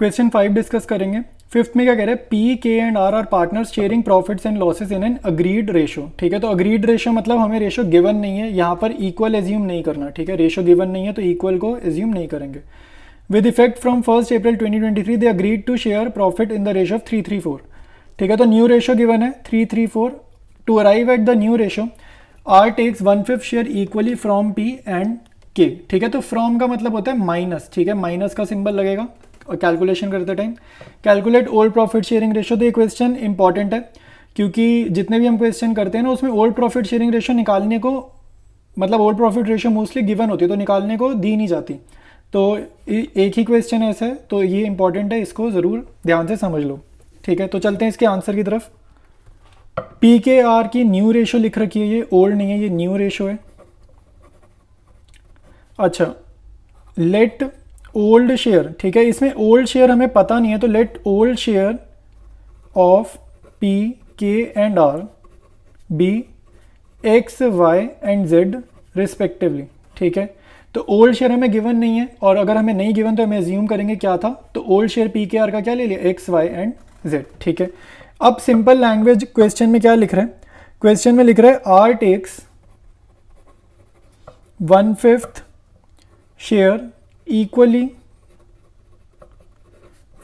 Question 5 discuss करेंगे। Fifth में क्या कह रहे हैं, P K and R R partners sharing profits and losses in an agreed ratio. ठीक है, तो अग्रीड रेशो मतलब हमें रेशो गिवन नहीं है, यहाँ पर इक्वल एज्यूम नहीं करना। ठीक है, रेशो गिवन नहीं है तो इक्वल को एज्यूम नहीं करेंगे। With effect from 1 April 2023 they agreed to share profit in the ratio of 3:3:4। ठीक है, तो न्यू रेशो गिवन है 3:3:4। To arrive at the new ratio R takes 1/5 share equally from P and K. ठीक है, तो from का मतलब होता है माइनस। ठीक है, माइनस का सिंबल लगेगा और कैलकुलेशन करते time. Calculate old profit sharing ratio. तो ये क्वेश्चन इंपॉर्टेंट है क्योंकि जितने भी हम क्वेश्चन करते हैं ना उसमें ओल्ड प्रॉफिट शेयरिंग रेशो निकालने को, मतलब old profit ratio mostly given होती है तो निकालने को दी नहीं जाती। तो एक ही क्वेश्चन ऐसा है तो ये इंपॉर्टेंट है, इसको ज़रूर ध्यान से समझ लो। ठीक है, तो चलते हैं इसके आंसर की तरफ। पी के आर की न्यू रेशो लिख रखी है, ये ओल्ड नहीं है, ये न्यू रेशो है। अच्छा, लेट ओल्ड शेयर। ठीक है, इसमें ओल्ड शेयर हमें पता नहीं है तो let old share of P K and R be X Y and Z respectively. ठीक है, तो ओल्ड शेयर हमें गिवन नहीं है और अगर हमें नहीं गिवन तो हमें एज्यूम करेंगे क्या था, तो ओल्ड शेयर पी के आर का क्या ले लिया, एक्स वाई एंड जेड। ठीक है, अब सिंपल लैंग्वेज क्वेश्चन में क्या लिख रहे हैं, क्वेश्चन में लिख रहे हैं R takes 1/5 share equally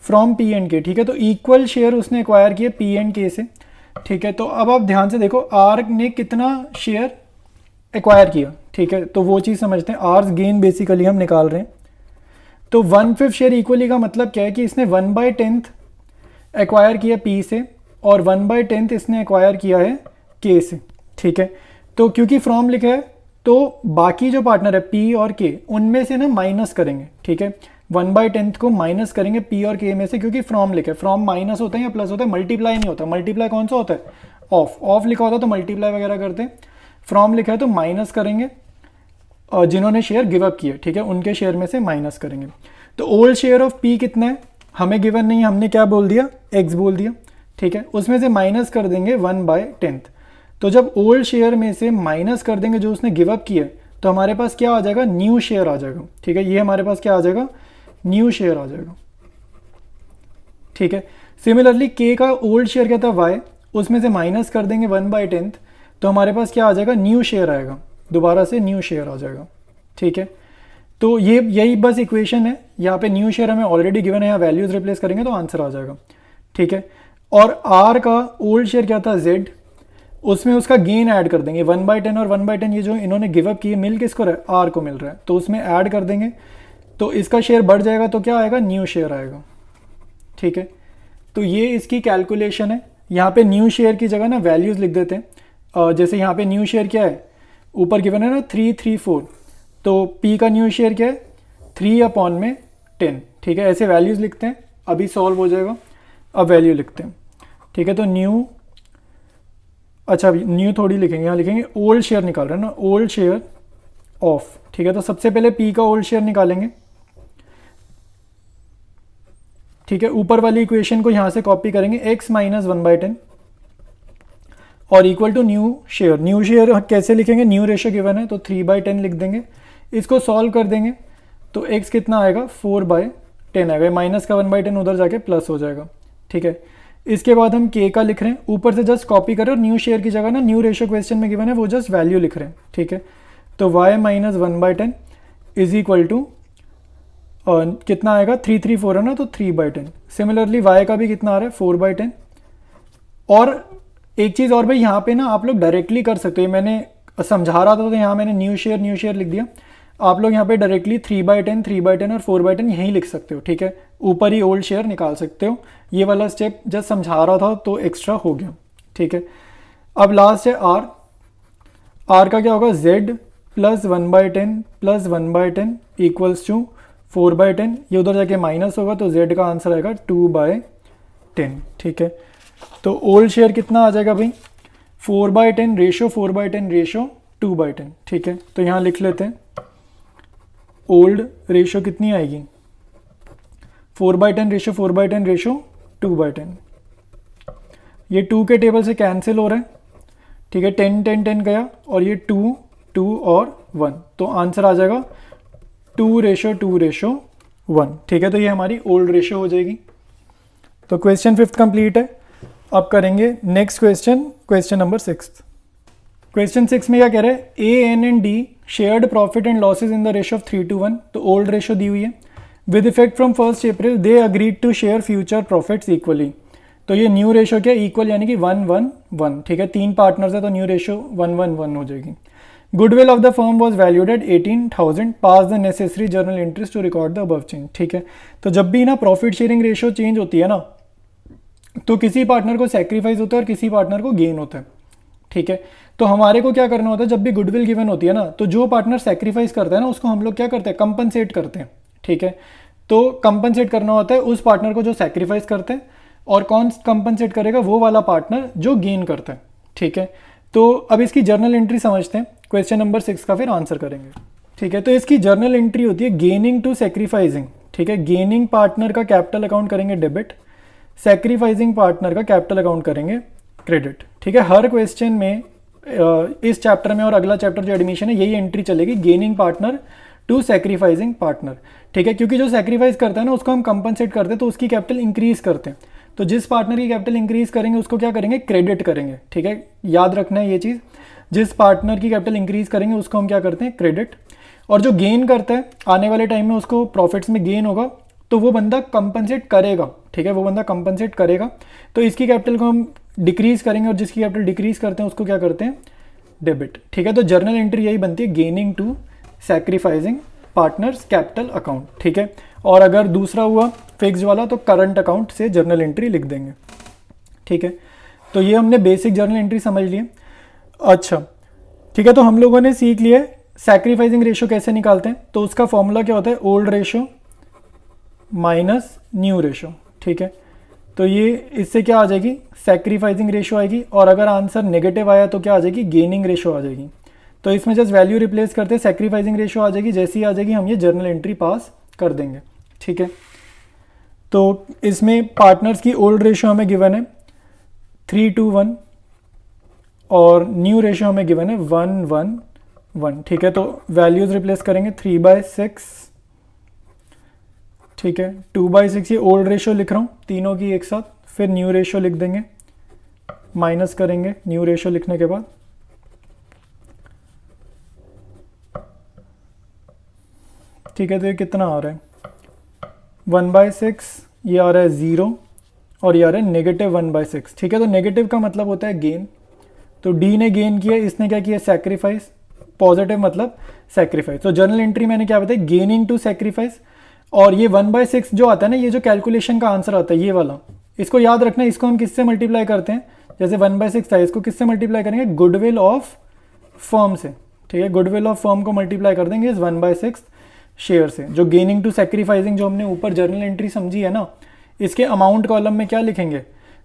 from P and K. ठीक है, तो इक्वल शेयर उसने एक्वायर किए पी एंड के से। ठीक है, तो अब आप ध्यान से देखो आर ने कितना शेयर एक्वायर किया। ठीक है, तो वो चीज़ समझते हैं, आर्स गेन बेसिकली हम निकाल रहे हैं। तो 1/5 शेयर इक्वली का मतलब क्या है कि इसने 1/10 एक्वायर किया पी से और 1/10 इसने एक्वायर किया है के से। ठीक है, तो क्योंकि फ्रॉम लिखा है तो बाकी जो पार्टनर है पी और के उनमें से ना माइनस करेंगे। ठीक है, 1/10 को माइनस करेंगे पी और के में से, क्योंकि फ्रॉम लिखा है। फ्रॉम माइनस होता है या प्लस होता है, मल्टीप्लाई नहीं होता। मल्टीप्लाई कौन सा होता है, ऑफ। ऑफ लिखा होता है तो मल्टीप्लाई वगैरह करते हैं। फ्रॉम लिखा है तो माइनस करेंगे और जिन्होंने शेयर गिव अप किए, ठीक है, उनके शेयर में से माइनस करेंगे। तो ओल्ड शेयर ऑफ पी कितना है हमें गिवन नहीं है, हमने क्या बोल दिया, एक्स बोल दिया। ठीक है, उसमें से माइनस कर देंगे 1/10। तो जब ओल्ड शेयर में से माइनस कर देंगे जो उसने गिव अप किया तो हमारे पास क्या आ जाएगा, न्यू शेयर आ जाएगा। ठीक है, ये हमारे पास क्या आ जाएगा, न्यू शेयर आ जाएगा। ठीक है, सिमिलरली के का ओल्ड शेयर क्या था वाई, उसमें से माइनस कर देंगे 1/10 तो हमारे पास क्या आ जाएगा, न्यू शेयर आएगा, दोबारा से न्यू शेयर आ जाएगा। ठीक है, तो ये यही बस इक्वेशन है। यहाँ पे न्यू शेयर हमें ऑलरेडी गिवन है, यहाँ वैल्यूज रिप्लेस करेंगे तो आंसर आ जाएगा। ठीक है, और आर का ओल्ड शेयर क्या था जेड, उसमें उसका गेन ऐड कर देंगे 1/10 और 1/10 ये जो इन्होंने गिव अप किए मिल किसको रहा है, आर को मिल रहा है, तो उसमें ऐड कर देंगे तो इसका शेयर बढ़ जाएगा तो क्या आएगा, न्यू शेयर आएगा। ठीक है, तो ये इसकी कैलकुलेशन है। यहाँ पे न्यू शेयर की जगह ना वैल्यूज़ लिख देते हैं। जैसे यहाँ पे न्यू शेयर क्या है, ऊपर गिवन है ना 3:3:4, तो पी का न्यू शेयर क्या है 3/10। ठीक है, ऐसे वैल्यूज़ लिखते हैं, अभी सॉल्व हो जाएगा। अब वैल्यू लिखते हैं। ठीक है, तो न्यू, अच्छा न्यू थोड़ी लिखेंगे, यहाँ लिखेंगे ओल्ड शेयर निकाल रहे हैं ना, ओल्ड शेयर ऑफ। ठीक है, तो सबसे पहले पी का ओल्ड शेयर निकालेंगे। ठीक है, ऊपर वाली इक्वेशन को यहाँ से कॉपी करेंगे, x - 1/10 और equal to new share. New share कैसे लिखेंगे, न्यू रेशो गिवन है तो 3/10 लिख देंगे। इसको सॉल्व कर देंगे तो x कितना आएगा, 4/10 आएगा। माइनस का 1/10 उधर जाके प्लस हो जाएगा। ठीक है, इसके बाद हम k का लिख रहे हैं, ऊपर से जस्ट कॉपी करें और न्यू शेयर की जगह ना न्यू रेशो क्वेश्चन में गिवन है वो जस्ट वैल्यू लिख रहे हैं। ठीक है, तो y - 1/10 इज इक्वल टू कितना आएगा, 3:3:4 है ना, तो 3/10। सिमिलरली y का भी कितना आ रहा है, 4/10। और एक चीज़ और भाई, यहाँ पे ना आप लोग डायरेक्टली कर सकते हो, मैंने समझा रहा था तो यहाँ मैंने न्यू शेयर लिख दिया। आप लोग यहाँ पे डायरेक्टली 3/10, 3/10 और 4/10 यहीं लिख सकते हो। ठीक है, ऊपर ही ओल्ड शेयर निकाल सकते हो। ये वाला स्टेप जस्ट समझा रहा था तो एक्स्ट्रा हो गया। ठीक है, अब लास्ट है आर। आर का क्या होगा, z + 1/10 + 1/10 इक्वल्स टू 4/10। ये उधर जाके माइनस होगा तो z का आंसर आएगा 2/10। ठीक है, तो ओल्ड शेयर कितना आ जाएगा भाई, 4/10 रेशो 4/10 रेशो 2/10। ठीक है, तो यहाँ लिख लेते हैं ओल्ड रेशो कितनी आएगी, 4/10 रेशो 4/10 रेशो 2/10। ये 2 के टेबल से कैंसिल हो रहा है। ठीक है, 10 10 10 गया और ये 2 2 और 1, तो आंसर आ जाएगा 2:2:1। 1, ठीक है। तो ये हमारी ओल्ड रेशियो हो जाएगी। तो क्वेश्चन 5th कंप्लीट है। अब करेंगे next question, question number 6। Question 6 में क्या कह रहे हैं, A N and D shared profit and losses in the ratio of 3:1। तो ओल्ड रेशियो दी हुई है। With effect from 1 April they agreed to share future profits equally. तो ये न्यू रेशियो क्या, इक्वल यानी कि 1:1:1, ठीक है। 3 पार्टनर्स है तो न्यू रेशियो 1:1:1 हो जाएगी। Goodwill of the firm was valued at 18,000, pass the necessary journal entries to record the above change, ठीक है। तो जब भी ना प्रॉफिट शेयरिंग रेशियो चेंज होती है ना, तो किसी पार्टनर को सेक्रीफाइस होता है और किसी पार्टनर को गेन होता है, ठीक है। तो हमारे को क्या करना होता है, जब भी गुडविल गिवन होती है ना, तो जो पार्टनर सेक्रीफाइस करता है ना, उसको हम लोग क्या करते हैं, कंपनसेट करते हैं, ठीक है। तो कंपनसेट करना होता है उस पार्टनर को जो सेक्रीफाइस करते हैं, और कौन कंपनसेट करेगा, वो वाला पार्टनर जो गेन करता है, ठीक है। तो अब इसकी जर्नल एंट्री समझते हैं, क्वेश्चन नंबर 6 का फिर आंसर करेंगे, ठीक है। तो इसकी जर्नल एंट्री होती है गेनिंग टू सेक्रीफाइसिंग, ठीक है। गेनिंग पार्टनर का कैपिटल अकाउंट करेंगे डेबिट, सेक्रीफाइसिंग पार्टनर का कैपिटल अकाउंट करेंगे क्रेडिट, ठीक है। हर क्वेश्चन में इस चैप्टर में और अगला चैप्टर जो एडमिशन है, यही एंट्री चलेगी, gaining partner to sacrificing partner, ठीक है। क्योंकि जो सेक्रीफाइस करता है ना, उसको हम कंपनसेट करते हैं तो उसकी कैपिटल इंक्रीज करते हैं। तो जिस पार्टनर की कैपिटल इंक्रीज करेंगे उसको क्या करेंगे, क्रेडिट करेंगे, ठीक है। याद रखना है ये चीज़, जिस पार्टनर की कैपिटल इंक्रीज करेंगे उसको हम क्या करते हैं, क्रेडिट। और जो गेन करता है आने वाले टाइम में उसको प्रॉफिट्स में गेन होगा, तो वो बंदा कंपनसेट करेगा, ठीक है। वो बंदा कंपनसेट करेगा। तो इसकी कैपिटल को हम डिक्रीज करेंगे और जिसकी कैपिटल डिक्रीज करते हैं उसको क्या करते हैं, डेबिट, ठीक है। तो जर्नल एंट्री यही बनती है, gaining to sacrificing partners capital account, ठीक है। और अगर दूसरा हुआ फिक्स्ड वाला तो करंट अकाउंट से जर्नल एंट्री लिख देंगे, ठीक है। तो ये हमने बेसिक जर्नल एंट्री समझ लिए। अच्छा, ठीक है। तो हम लोगों ने सीख लिया सैक्रिफाइसिंग रेशियो कैसे निकालते हैं। तो उसका फॉर्मूला क्या होता है, old ratio minus new ratio, ठीक है। तो ये इससे क्या आ जाएगी, सैक्रिफाइसिंग रेशियो आएगी। और अगर आंसर नेगेटिव आया तो क्या आ जाएगी, गेनिंग रेशियो आ जाएगी। तो इसमें जस्ट वैल्यू रिप्लेस करते हैं, सैक्रिफाइसिंग रेशियो आ जाएगी। जैसी आ जाएगी हम ये जर्नल एंट्री पास कर देंगे, ठीक है। तो इसमें पार्टनर्स की ओल्ड रेशियो हमें गिवन है 3:1 और न्यू रेशियो हमें गिवन है 1:1:1, ठीक है। तो वैल्यूज रिप्लेस करेंगे 3/6, ठीक है। 2/6 ये ओल्ड रेशियो लिख रहा हूँ तीनों की एक साथ, फिर न्यू रेशियो लिख देंगे, माइनस करेंगे न्यू रेशियो लिखने के बाद, ठीक है। तो ये कितना आ रहा है, 1/6, ये आ रहा है 0 और ये आ रहा है -1/6, ठीक है। तो नेगेटिव का मतलब होता है गेन। तो डी ने गेन किया, इसने क्या किया, सैक्रिफाइस। पॉजिटिव मतलब सैक्रिफाइस। तो जर्नल एंट्री मैंने क्या बताया, गेनिंग टू सैक्रिफाइस। और ये 1/6 जो आता है ना, ये जो कैलकुलेशन का आंसर आता है ये वाला, इसको याद रखना। इसको हम किससे मल्टीप्लाई करते हैं, जैसे 1/6 था, इसको किससे मल्टीप्लाई करेंगे, गुडविल ऑफ फर्म से, ठीक है। गुडविल ऑफ फर्म को मल्टीप्लाई कर देंगे इस 1/6 शेयर से। जो गेनिंग टू सैक्रिफाइसिंग जो हमने ऊपर जर्नल एंट्री समझी है ना, इसके अमाउंट कॉलम में क्या लिखेंगे,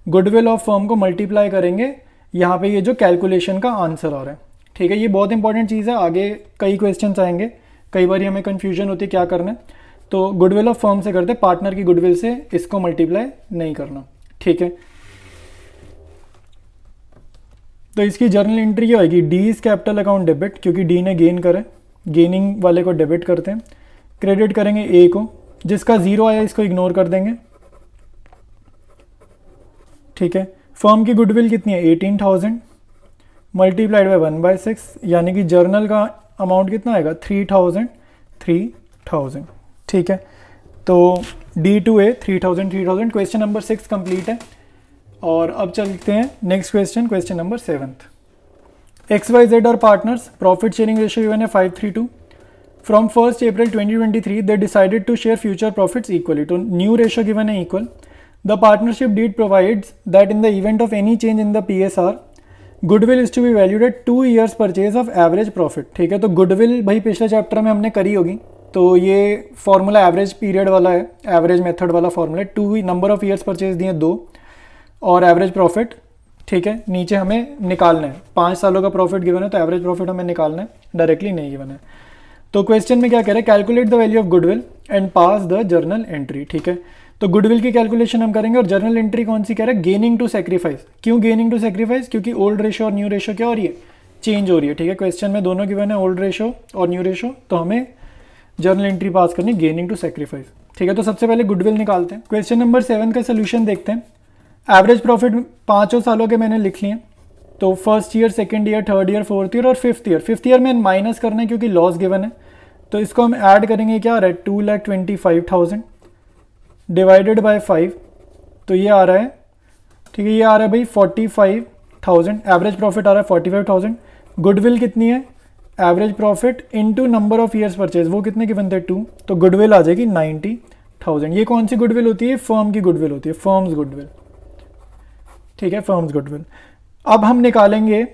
गुडविल ऑफ फर्म को मल्टीप्लाई करेंगे यहाँ पे ये जो कैलकुलेशन का आंसर आ रहा है, ठीक है। ये बहुत इंपॉर्टेंट चीज़ है, आगे कई क्वेश्चंस आएंगे, कई बार हमें कन्फ्यूजन होती है क्या करना है। तो गुडविल ऑफ फर्म से करते, पार्टनर की गुडविल से इसको मल्टीप्लाई नहीं करना, ठीक है। तो इसकी जर्नल एंट्री क्या होगी, D is capital account debit, क्योंकि डी ने गेन करे, गेनिंग वाले को डेबिट करते हैं। क्रेडिट करेंगे ए को, जिसका 0 आया इसको इग्नोर कर देंगे, ठीक है। फर्म की गुडविल कितनी है, 18,000 मल्टीप्लाइड बाय 1/6, यानी कि जर्नल का अमाउंट कितना आएगा, 3,000, ठीक है। तो D2A 3,000। क्वेश्चन नंबर 6 कंप्लीट है। और अब चलते हैं next question, question number 7। XYZ और partners, profit sharing ratio given है 5:3. फ्रॉम 1st April 2023 they decided to share future profits equally. तो न्यू रेशियो गिवन है equal. The partnership deed provides that in the event of any change in the PSR goodwill is to be valued at 2 years purchase of average profit. ठीक है, तो goodwill भाई पिछले chapter में हमने करी होगी, तो ये फॉर्मूला एवरेज पीरियड वाला है, एवरेज मेथड वाला फॉर्मूला है. 2 नंबर ऑफ ईयर्स परचेज दिए 2 और एवरेज प्रॉफिट. ठीक है, नीचे हमें निकालना है 5 सालों का प्रॉफिट गिवन है, तो एवरेज प्रॉफिट हमें निकालना है, डायरेक्टली नहीं गिवन है. तो क्वेश्चन में क्या कह रहे हैं, calculate the value of goodwill and pass the journal entry. ठीक है, तो गुडविल की कैलकुलेशन हम करेंगे और जर्नल एंट्री कौन सी कह रहे हैं, गेनिंग टू सेक्रीफाइस. क्यों गेनिंग टू सेक्रीफाइस, क्योंकि ओल्ड रेशियो और न्यू रेशियो क्या हो रही है, चेंज हो रही है. ठीक है, क्वेश्चन में दोनों गिवन है, ओल्ड रेशियो और न्यू रेशियो, तो हमें जर्नल एंट्री पास करनी गेनिंग टू सेक्रीफाइस। ठीक है, तो सबसे पहले गुडविल निकालते हैं। क्वेश्चन नंबर 7 का सोल्यूशन देखते हैं। एवरेज प्रॉफिट 5 सालों के मैंने लिख लिए, तो first year, second year, third year, fourth year और फिफ्थ ईयर। फिफ्थ ईयर में माइनस करना है क्योंकि लॉस गिवन है, तो इसको हम ऐड करेंगे। क्या आ रहा है? 2,25,000 डिवाइडेड बाय 5, तो ये आ रहा है, ठीक है, ये आ रहा है भाई 45,000। एवरेज प्रॉफिट आ रहा है 45,000। गुडविल कितनी है? Average profit into number of years purchase, वो कितने के बनते हैं? 2, तो गुडविल आ जाएगी 90,000। ये कौन सी गुडविल होती है? फर्म की गुडविल होती है, फर्म्स गुडविल। ठीक है, फर्म्स गुडविल। अब हम निकालेंगे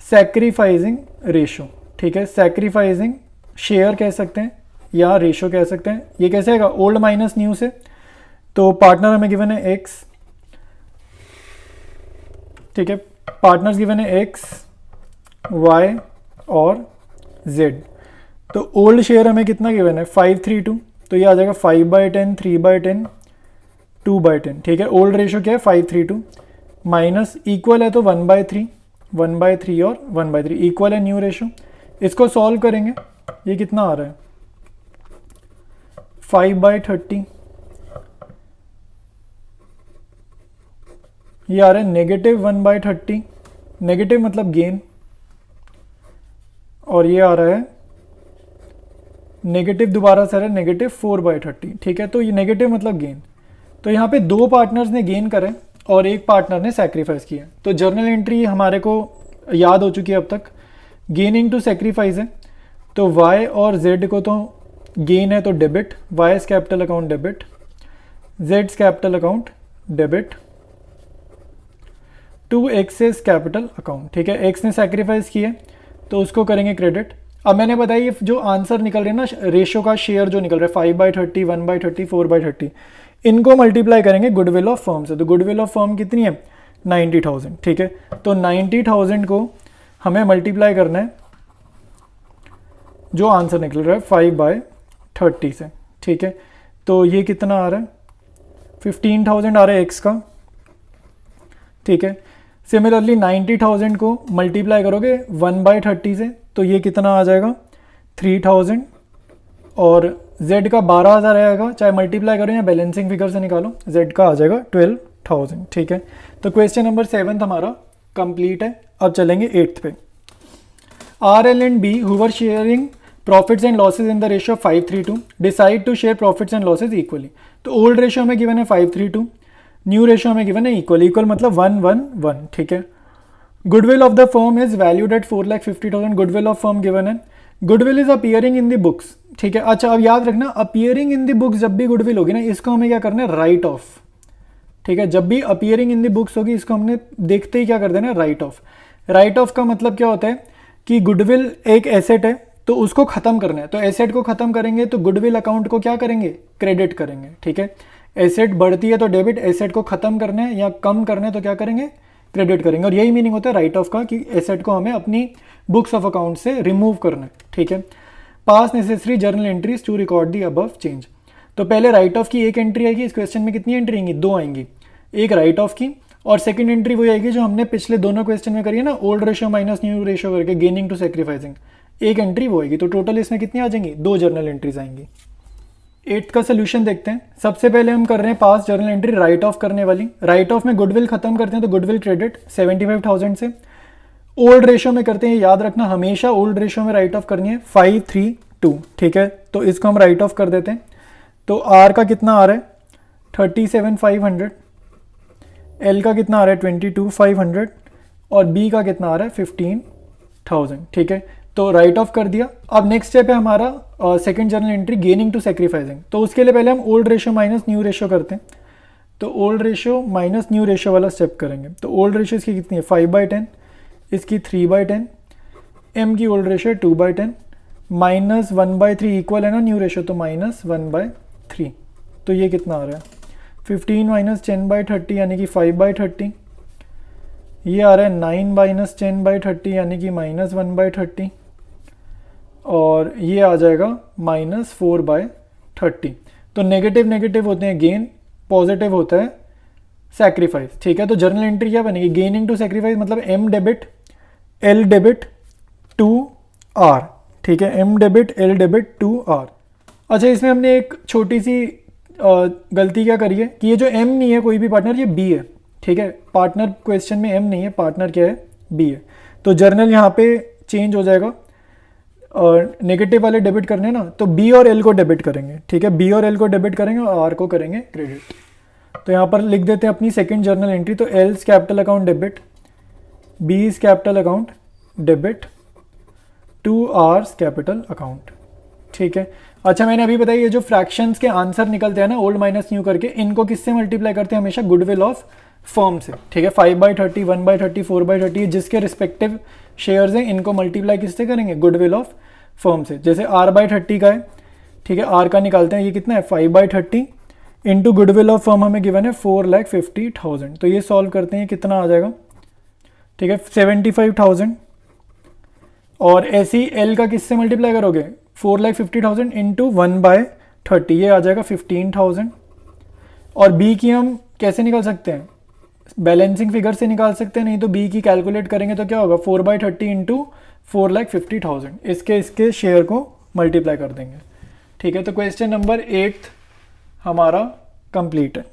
सैक्रिफाइसिंग रेशो। ठीक है, सैक्रिफाइसिंग शेयर कह सकते हैं या रेशो कह सकते हैं। ये कैसे आएगा? ओल्ड माइनस न्यू से। तो पार्टनर हमें गिवन है x, ठीक है, पार्टनर्स गिवन है x, y और z। तो ओल्ड शेयर हमें कितना गिवन है? 532, तो ये आ जाएगा 5/10, 3/10, 2/10। ठीक है, ओल्ड रेशो क्या है? 532 माइनस इक्वल है तो 1/3, 1/3 और 1/3 इक्वल है न्यू रेशो। इसको सॉल्व करेंगे, ये कितना आ रहा है? 5/30, ये आ रहा है नेगेटिव 1/30, नेगेटिव मतलब गेन, और ये आ रहा है नेगेटिव, दोबारा से आ रहा है नेगेटिव 4/30। ठीक है, तो ये नेगेटिव मतलब गेन। तो यहाँ पे दो पार्टनर्स ने गेन करे और एक पार्टनर ने सैक्रिफाइस किया। तो जर्नल एंट्री हमारे को याद हो चुकी है अब तक। गेनिंग टू सैक्रिफाइस है, तो y और z को तो गेन है तो debit, Y's capital account debit, z's capital account debit to X's capital account. ठीक है, x ने सैक्रिफाइस किया तो उसको करेंगे क्रेडिट। अब मैंने बताया ये जो आंसर निकल रहे हैं ना, रेशो का शेयर जो निकल रहा है 5/30, 1/30, 4/30, इनको मल्टीप्लाई करेंगे गुडविल ऑफ फर्म से। तो गुडविल ऑफ फर्म कितनी है? 90,000। ठीक है, तो 90,000 को हमें मल्टीप्लाई करना है जो आंसर निकल रहा है 5/30 से। ठीक है, तो ये कितना आ रहा है? 15,000 आ रहा है एक्स का। ठीक है, सिमिलरली 90,000 को मल्टीप्लाई करोगे 1/30 से, तो ये कितना आ जाएगा? 3,000, और z का 12,000 आएगा, चाहे मल्टीप्लाई करो या बैलेंसिंग फिगर से निकालो, z का आ जाएगा 12,000। ठीक है, तो क्वेश्चन नंबर 7 हमारा कंप्लीट है। अब चलेंगे 8th पे। RL and B who were sharing profits and losses in the ratio of 5:3 decide to share profits and losses equally। तो ओल्ड रेशियो में गिवन है 5:3, न्यू रेशियो में गिवन है इक्वल। इक्वल मतलब 1:1:1। ठीक है, goodwill of the firm is valued at 4,50,000। Goodwill of firm given है। Goodwill is appearing in the books. ठीक है, अच्छा अब याद रखना, अपीयरिंग इन द बुक्स जब भी गुडविल होगी ना, इसको हमें क्या करना है? Right of. ठीक है, जब भी अपीयरिंग इन द बुक्स होगी, इसको हमने देखते ही क्या कर देना है? Right of. राइट ऑफ का मतलब क्या होता है कि गुडविल एक एसेट है तो उसको खत्म करना है, तो एसेट को खत्म करेंगे तो गुडविल अकाउंट को क्या करेंगे? क्रेडिट करेंगे। ठीक है, एसेट बढ़ती है तो डेबिट, एसेट को खत्म करना है या कम करना है तो क्या करेंगे? क्रेडिट करेंगे। और यही मीनिंग होता है राइट ऑफ का कि एसेट को हमें अपनी बुक्स ऑफ अकाउंट से रिमूव करना है। ठीक है, pass necessary journal entries to record the above change. तो पहले राइट ऑफ की एक एंट्री आएगी। इस क्वेश्चन में कितनी एंट्री आएंगी? 2 आएंगी। एक राइट ऑफ की और सेकंड एंट्री वही आएगी जो हमने पिछले दोनों क्वेश्चन में करी है ना, old ratio minus new ratio करके गेनिंग टू सैक्रिफाइसिंग। एक एंट्री वो आएगी। तो टोटल इसमें कितनी आ जाएंगी? 2 जर्नल एंट्रीज आएंगी। 8th का सोल्यूशन देखते हैं। सबसे पहले हम कर रहे हैं पास जर्नल एंट्री राइट ऑफ करने वाली। राइट ऑफ में गुडविल खत्म करते हैं तो गुडविल क्रेडिट 75,000 से। ओल्ड रेशियो में करते हैं, याद रखना हमेशा ओल्ड रेशियो में राइट ऑफ करनी है 5:3:2। ठीक है, तो इसको हम राइट ऑफ कर देते हैं। तो आर का कितना आ रहा है? 37,500, एल का कितना आ रहा है? 22,500 और बी का कितना आ रहा है? 15,000। ठीक है, तो राइट ऑफ कर दिया। अब नेक्स्ट स्टेप है हमारा second journal entry gaining to sacrificing. तो उसके लिए पहले हम old ratio minus new ratio करते हैं। तो old ratio minus new ratio वाला स्टेप करेंगे। तो ओल्ड रेशियो इसकी कितनी है? 5/10, इसकी 3/10, एम की ओल्ड रेशियो 2/10, माइनस 1/3 इक्वल है ना न्यू रेशियो, तो माइनस 1/3। तो ये कितना आ रहा है? 15 माइनस 10/30 यानी कि 5/30। ये आ रहा है 9 माइनस 10/30 यानी कि माइनस 1/30, और ये आ जाएगा माइनस 4/30। तो नेगेटिव नेगेटिव होते हैं गेन, पॉजिटिव होता है सैक्रिफाइस। ठीक है, तो जर्नल एंट्री क्या बनेगी? गेनिंग टू सैक्रिफाइस मतलब M debit L debit to R. ठीक है, M debit L debit to R. अच्छा, इसमें हमने एक छोटी सी गलती क्या करी है कि ये जो एम नहीं है कोई भी पार्टनर, ये बी है, ठीक है। पार्टनर क्वेश्चन में एम नहीं है, पार्टनर क्या है, बी है। तो जर्नल यहाँ पे चेंज हो जाएगा, और नेगेटिव वाले डेबिट करने ना, तो बी और एल को डेबिट करेंगे, ठीक है। बी और एल को डेबिट करेंगे और आर को करेंगे क्रेडिट। तो यहाँ पर लिख देते हैं अपनी सेकंड जर्नल एंट्री। तो L's capital account debit, B's capital account debit to R's capital account, ठीक है। अच्छा, मैंने अभी बताया ये जो फ्रैक्शंस के आंसर निकलते हैं ना ओल्ड माइनस न्यू करके, इनको किससे मल्टीप्लाई करते हैं हमेशा, गुडविल ऑफ फर्म से, ठीक है। 5/30, 1/30, 4/30 जिसके रिस्पेक्टिव शेयर्स हैं इनको मल्टीप्लाई किससे करेंगे, गुडविल ऑफ फर्म से। जैसे R/30 का है, ठीक है, R का निकालते हैं, ये कितना है 5/30 इंटू गुडविल ऑफ फर्म हमें गिवन है 4,50,000। तो ये सॉल्व करते हैं, कितना आ जाएगा, ठीक है 75,000। और ऐसे ही एल का किससे मल्टीप्लाई करोगे, 4,50,000 इंटू 1/30, ये आ जाएगा 15,000। और बी की हम कैसे निकाल सकते हैं, बैलेंसिंग फिगर से निकाल सकते हैं, नहीं तो बी की कैलकुलेट करेंगे तो क्या होगा 4/30 इंटू 4,50,000, इसके शेयर को मल्टीप्लाई कर देंगे, ठीक है। तो क्वेश्चन नंबर 8 हमारा कंप्लीट है।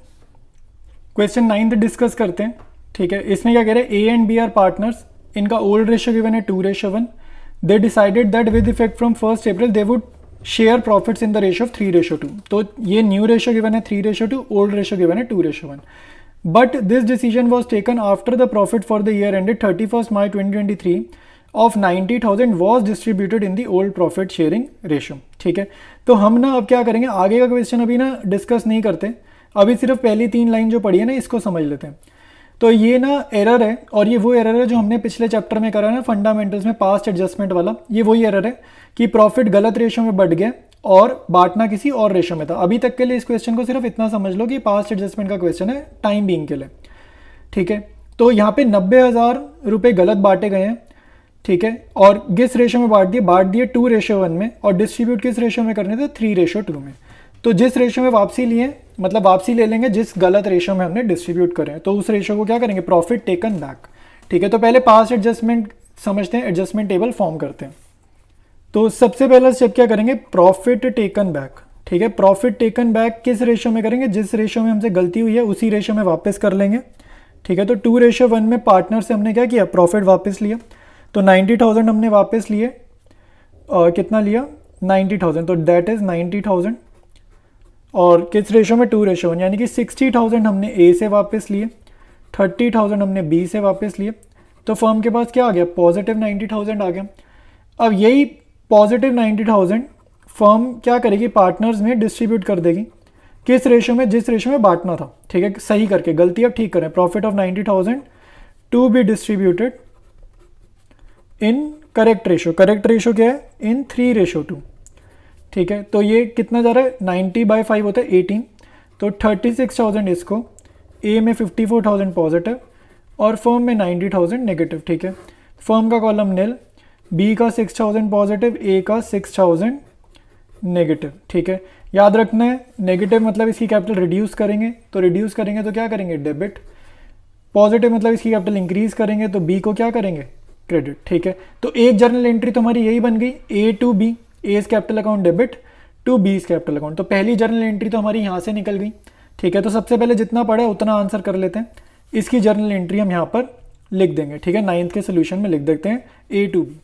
क्वेश्चन 9 डिस्कस करते हैं, ठीक है। इसमें क्या कह रहे हैं, A and B are partners, इनका ओल्ड रेशियो गिवन है 2:1। They decided that with effect from 1 April they would share profits in the ratio of 3:2। तो ये न्यू रेशियो गिवन है 3:2, ओल्ड रेशियो गिवन है 2:1। But this decision was taken after the profit for the year ended 31 March 2023 of 90,000 was distributed in the old profit sharing ratio, ठीक है। तो हम ना अब क्या करेंगे, आगे का क्वेश्चन अभी ना डिस्कस नहीं करते, अभी सिर्फ पहली 3 लाइन जो पढ़ी है ना इसको समझ लेते हैं। तो ये ना एरर है, और ये वो एरर है जो हमने पिछले चैप्टर में करा ना फंडामेंटल्स में, पास्ट एडजस्टमेंट वाला। ये वही एरर है कि प्रॉफिट गलत रेशियो में बढ़ गया और बांटना किसी और रेशियो में था। अभी तक के लिए इस क्वेश्चन को सिर्फ इतना समझ लो कि पास्ट एडजस्टमेंट का क्वेश्चन है टाइम बीइंग के लिए, ठीक है। तो यहाँ पे 90,000 रुपये गलत बांटे गए हैं, ठीक है। और किस रेशियो में बांट दिए 2:1 में, और डिस्ट्रीब्यूट किस रेशियो में करने थे 3:2 में। तो जिस रेशियो में वापसी लिए, मतलब वापसी ले लेंगे जिस गलत रेशियो में हमने डिस्ट्रीब्यूट करें, तो उस रेशियो को क्या करेंगे, प्रॉफिट टेकन बैक, ठीक है। तो पहले पास्ट एडजस्टमेंट समझते हैं, एडजस्टमेंट टेबल फॉर्म करते हैं। तो सबसे पहला स्टेप क्या करेंगे, प्रॉफिट टेकन बैक, ठीक है। प्रॉफिट टेकन बैक किस रेशियो में करेंगे, जिस रेशियो में हमसे गलती हुई है उसी रेशियो में वापस कर लेंगे, ठीक है। तो 2:1 में पार्टनर से हमने क्या किया, प्रॉफिट वापस लिया। तो 90,000 हमने वापस लिए, कितना लिया 90,000, तो दैट इज 90,000। और किस रेशियो में 2:1, यानी कि 60,000 हमने ए से वापस लिए, 30,000 हमने बी से वापस लिए। तो फर्म के पास क्या आ गया, पॉजिटिव 90,000 आ गया। अब यही पॉजिटिव 90,000 फर्म क्या करेगी, पार्टनर्स में डिस्ट्रीब्यूट कर देगी, किस रेशियो में, जिस रेशियो में बांटना था, ठीक है। सही करके, गलती अब ठीक करें, profit of 90,000 to be distributed in correct ratio. Correct ratio क्या है, इन 3:2, ठीक है। तो ये कितना जा रहा है, 90/5 होता है 18। तो 36,000 इसको, ए में 54,000 पॉजिटिव और फर्म में 90,000 नेगेटिव, ठीक है। फर्म का कॉलम नील, बी का 6,000 पॉजिटिव, ए का 6,000 नेगेटिव, ठीक है। याद रखना है नेगेटिव मतलब इसकी कैपिटल रिड्यूस करेंगे, तो रिड्यूस करेंगे तो क्या करेंगे, डेबिट। पॉजिटिव मतलब इसकी कैपिटल इंक्रीज करेंगे, तो बी को क्या करेंगे, क्रेडिट, ठीक है। तो एक जर्नल एंट्री तो हमारी यही बन गई, A to B, A's capital account debit to B's capital account. तो पहली जर्नल एंट्री तो हमारी यहाँ से निकल गई, ठीक है। तो सबसे पहले जितना पढ़ा है उतना आंसर कर लेते हैं, इसकी जर्नल एंट्री हम यहाँ पर लिख देंगे, ठीक है। 9th के सोल्यूशन में लिख देते हैं ए टू बी।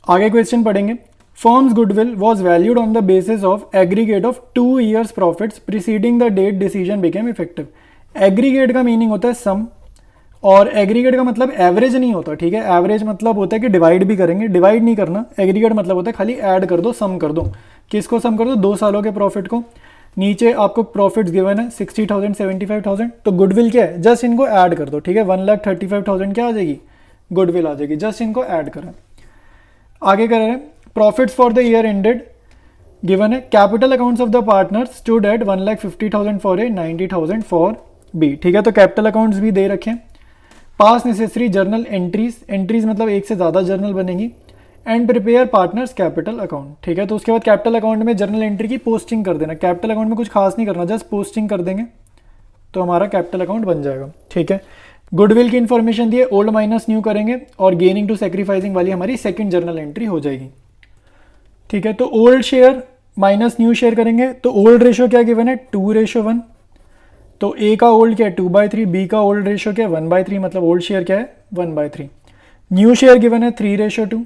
आगे क्वेश्चन पढ़ेंगे, firm's goodwill was valued on the basis of aggregate of 2 years profits preceding the date decision became effective. Aggregate का मीनिंग होता है सम, और एग्रीगेट का मतलब एवरेज नहीं होता, ठीक है। एवरेज मतलब होता है कि डिवाइड भी करेंगे, डिवाइड नहीं करना। एग्रीगेट मतलब होता है खाली ऐड कर दो, सम कर दो। किसको सम कर दो, 2 सालों के प्रॉफिट को। नीचे आपको प्रॉफिट्स गिवन है 60,000, 75,000, तो गुडविल क्या है, जस्ट इनको ऐड कर दो, ठीक है। 1,35,000 क्या आ जाएगी, गुडविल आ जाएगी, जस्ट इनको ऐड करें। आगे कर रहे हैं, profits for the year ended given है, capital accounts of the partner stood at 1,50,000 for A, 90,000 for B, ठीक है। तो कैपिटल अकाउंट्स भी दे रखें। Pass necessary journal entries, entries मतलब एक से ज़्यादा जर्नल बनेंगी, and prepare partners capital account, ठीक है। तो उसके बाद कैपिटल अकाउंट में जर्नल एंट्री की पोस्टिंग कर देना। कैपिटल अकाउंट में कुछ खास नहीं करना, जस्ट पोस्टिंग कर देंगे तो हमारा कैपिटल अकाउंट बन जाएगा, ठीक है। गुडविल की इन्फॉर्मेशन दिए, ओल्ड माइनस न्यू करेंगे, और गेनिंग टू सेक्रीफाइसिंग वाली हमारी सेकंड जर्नल एंट्री हो जाएगी, ठीक है, तो old share minus new share करेंगे तो ओल्ड रेशो क्या गिवन है 2:1, तो ए का ओल्ड क्या है 2/3, बी का ओल्ड रेशो क्या है 1/3, मतलब ओल्ड शेयर क्या है 1/3। न्यू शेयर गिवन है 3:2,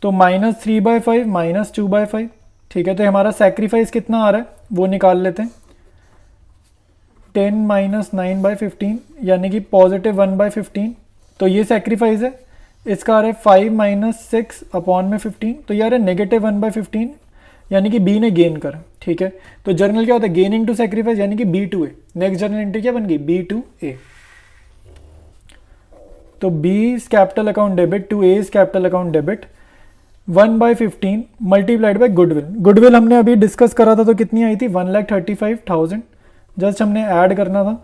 तो -3/5 -2/5। ठीक है, तो हमारा सेक्रीफाइस कितना आ रहा है वो निकाल लेते हैं। 10 - 9/15 यानी कि +1/15, तो ये सेक्रीफाइस है। इसका आ रहा है 5 - 6/15, तो ये आ रहा है -1/15 यानी कि बी ने गेन करा। ठीक है, तो जर्नल क्या होता है गेनिंग टू सेक्रीफाइस यानी कि B2A। नेक्स्ट जर्नल एंट्री क्या बन गई B2A। तो B is capital account debit to A is capital account debit 1/15 multiplied by goodwill. Goodwill हमने अभी डिस्कस करा था तो कितनी आई थी 1,35,000, जस्ट हमने ऐड करना था,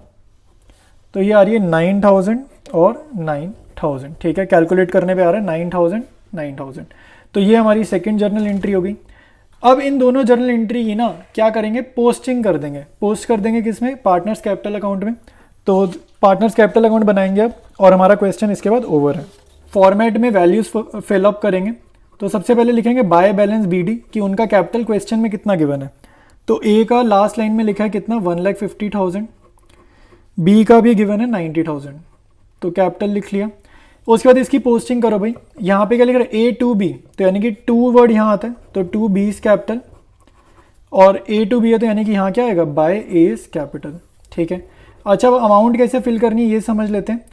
तो ये आ रही है 9,000 और 9,000। ठीक है, कैलकुलेट करने पे आ रहा है 9,000 9,000। तो ये हमारी सेकंड जर्नल एंट्री हो गई। अब इन दोनों जर्नल एंट्री की ना क्या करेंगे पोस्टिंग कर देंगे। पोस्ट कर देंगे किसमें पार्टनर्स कैपिटल अकाउंट में। तो पार्टनर्स कैपिटल अकाउंट बनाएंगे अब, और हमारा क्वेश्चन इसके बाद ओवर है। फॉर्मेट में वैल्यूज फिलअप करेंगे। तो सबसे पहले लिखेंगे बाय बैलेंस BD कि उनका कैपिटल क्वेश्चन में कितना गिवन है। तो ए का लास्ट लाइन में लिखा है कितना 1,50,000, बी का भी गिवन है 90,000, तो कैपिटल लिख लिया। उसके बाद इसकी पोस्टिंग करो भाई। यहाँ पे क्या लिख रहा है A to B, तो यानी कि 2 वर्ड यहाँ आता है, तो 2B इज कैपिटल, और A to B है तो यानी कि यहाँ क्या आएगा बाय A इज कैपिटल। ठीक है, अच्छा अब अमाउंट कैसे फिल करनी है ये समझ लेते हैं।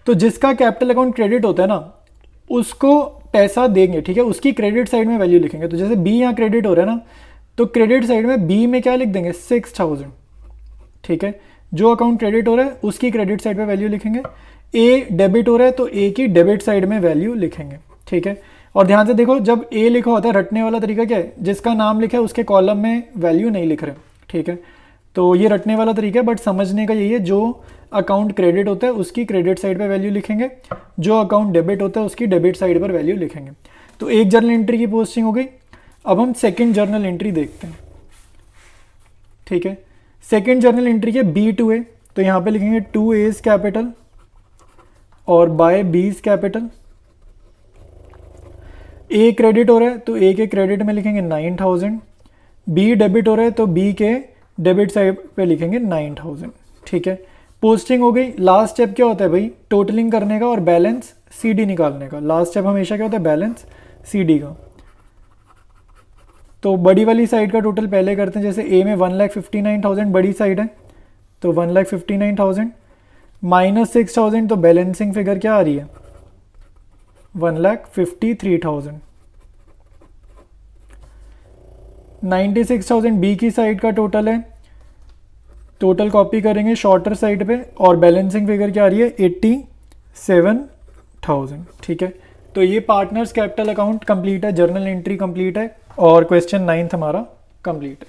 तो जिसका कैपिटल अकाउंट क्रेडिट होता है ना उसको पैसा देंगे। ठीक है, उसकी क्रेडिट साइड में वैल्यू लिखेंगे। तो जैसे B यहाँ क्रेडिट हो रहा है ना, तो क्रेडिट साइड में B में क्या लिख देंगे 6,000। ठीक है, जो अकाउंट क्रेडिट हो रहा है उसकी क्रेडिट साइड पे वैल्यू लिखेंगे। A डेबिट हो रहा है तो A की डेबिट साइड में वैल्यू लिखेंगे। ठीक है, और ध्यान से देखो जब A लिखा होता है रटने वाला तरीका क्या है, जिसका नाम लिखा है उसके कॉलम में वैल्यू नहीं लिख रहे। ठीक है, तो ये रटने वाला तरीका है, बट समझने का यही है जो अकाउंट क्रेडिट होता है उसकी क्रेडिट साइड पर वैल्यू लिखेंगे, जो अकाउंट डेबिट होता है उसकी डेबिट साइड पर वैल्यू लिखेंगे। तो एक जर्नल एंट्री की पोस्टिंग हो गई। अब हम सेकेंड जर्नल एंट्री देखते हैं। ठीक है, सेकेंड जर्नल एंट्री है B2A, तो यहाँ पे लिखेंगे 2A इज कैपिटल और by B is capital. A credit हो रहा है तो A के क्रेडिट में लिखेंगे 9,000, B डेबिट हो रहा है तो B के डेबिट साइड पे लिखेंगे 9,000। ठीक है, पोस्टिंग हो गई। लास्ट स्टेप क्या होता है भाई टोटलिंग करने का और बैलेंस CD निकालने का। लास्ट स्टेप हमेशा क्या होता है बैलेंस CD का। तो बड़ी वाली साइड का टोटल पहले करते हैं। जैसे A में 1,59,000 बड़ी साइड है, तो 1,59,000 -6,000, तो बैलेंसिंग फिगर क्या आ रही है 1,53,000। 96,000 B की साइड का टोटल है, टोटल कॉपी करेंगे शॉर्टर साइड पे, और बैलेंसिंग फिगर क्या आ रही है 87,000। ठीक है, तो ये पार्टनर्स कैपिटल अकाउंट कंप्लीट है, जर्नल एंट्री कंप्लीट है, और क्वेश्चन 9th हमारा कंप्लीट है।